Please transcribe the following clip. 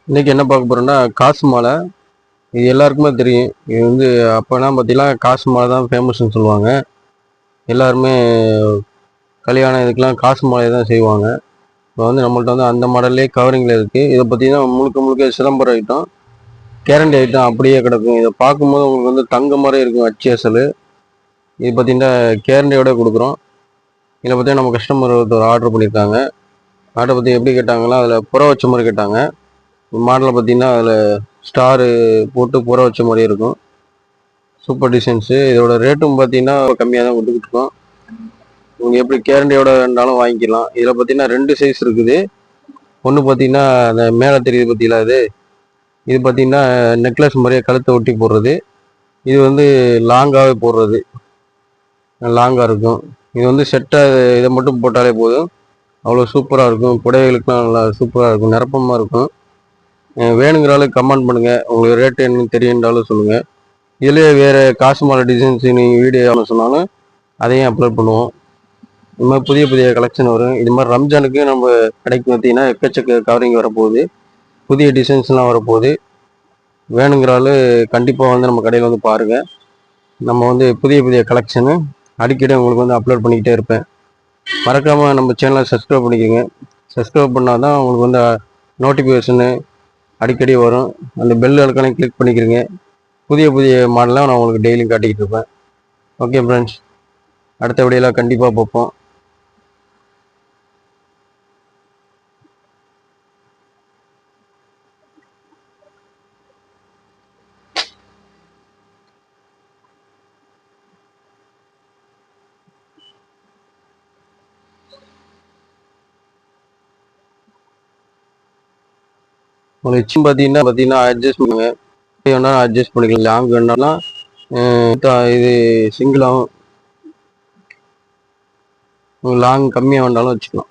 இன்னைக்கு என்ன பார்க்க போறோம்னா காசு மாலை. இது எல்லாருக்குமே தெரியும். இது அப்போலாம் பார்த்தீங்கன்னா காசு மாலை தான் ஃபேமஸ்ன்னு சொல்லுவாங்க. எல்லாருமே கல்யாணம் இதுக்கெல்லாம் காசு மாலை தான் செய்வாங்க. இப்போ நம்மள்ட்ட அந்த மாடல்லே கவரிங்கில் இருக்குது. இதை பார்த்தீங்கன்னா முழுக்க முழுக்க சிலம்பரம் ஐட்டம், கேரண்டி ஐட்டம் அப்படியே கிடக்கும். இதை பார்க்கும்போது உங்களுக்கு தங்க மாதிரி இருக்கும் அச்சு அசல். இது பார்த்தீங்கன்னா கேரண்டியோட கொடுக்குறோம். இதில் பார்த்தீங்கன்னா நம்ம கஸ்டமர் ஒருத்தர் ஆர்டர் பண்ணியிருக்காங்க. ஆர்டர் பற்றி எப்படி கேட்டாங்களோ அதில் புற வச்ச மாதிரி கேட்டாங்க. மாடலில் பார்த்தீங்கன்னா அதில் ஸ்டாரு போட்டு புற வச்ச மாதிரி இருக்கும். Super designs. இதோட ரேட்டும் பார்த்தீங்கன்னா கம்மியாக தான் கொடுத்துக்கிட்டு இருக்கோம். நீங்கள் எப்படி கேரண்டியோட இருந்தாலும் வாங்கிக்கலாம். இதில் பார்த்தீங்கன்னா 2 சைஸ் இருக்குது. ஒன்று பார்த்தீங்கன்னா அந்த மேலே தெரியுது பார்த்தீங்களா, இது பார்த்தீங்கன்னா நெக்லஸ் மாதிரியே கழுத்தை ஒட்டி போடுறது. இது லாங்காகவே போடுறது, லாங்காக இருக்கும். இது செட்டாக இதை மட்டும் போட்டாலே போதும், அவ்வளோ சூப்பராக இருக்கும். புடவைகளுக்குலாம் நல்லா சூப்பராக இருக்கும், நிரப்பமாக இருக்கும். வேணுங்கிறாலும் கமெண்ட் பண்ணுங்கள். உங்களுக்கு ரேட்டு என்னன்னு தெரியுன்றாலும் சொல்லுங்கள். இதுலேயே வேறு காசு மாலை டிசைன்ஸ் நீங்கள் வீடியோ சொன்னாலும் அதையும் அப்லோட் பண்ணுவோம். இது மாதிரி புதிய புதிய கலெக்ஷன் வரும். இது மாதிரி ரம்ஜானுக்கு நம்ம கடைக்கு பார்த்தீங்கன்னா எக்கச்சக்க கவரிங் வரப்போகுது, புதிய டிசைன்ஸ்லாம் வரப்போகுது. வேணுங்கிறாலும் கண்டிப்பாக நம்ம கடையில் பாருங்கள். நம்ம புதிய புதிய கலெக்ஷனு அடிக்கடி உங்களுக்கு அப்லோட் பண்ணிக்கிட்டே இருப்பேன். மறக்காமல் நம்ம சேனலை சப்ஸ்கிரைப் பண்ணிக்கோங்க. சப்ஸ்கிரைப் பண்ணால் தான் உங்களுக்கு நோட்டிஃபிகேஷனு அடிக்கடி வரும். அந்த பெல் ஐக்கானை கிளிக் பண்ணிக்கிறீங்க. புதிய புதிய மாடலாக நான் உங்களுக்கு டெய்லியும் காட்டிக்கிட்டு இருப்பேன். ஓகே ஃப்ரெண்ட்ஸ், அடுத்த வீடியோவில் கண்டிப்பாக பார்ப்போம். உங்களுக்கு எச்சும் பார்த்தீங்கன்னா அட்ஜஸ்ட் பண்ணுங்க. வேணாலும் அட்ஜஸ்ட் பண்ணிக்கலாம். லாங் வேணாலும் இது சிங்கிளாகவும், லாங் கம்மியாக வேணாலும் வச்சுக்கலாம்.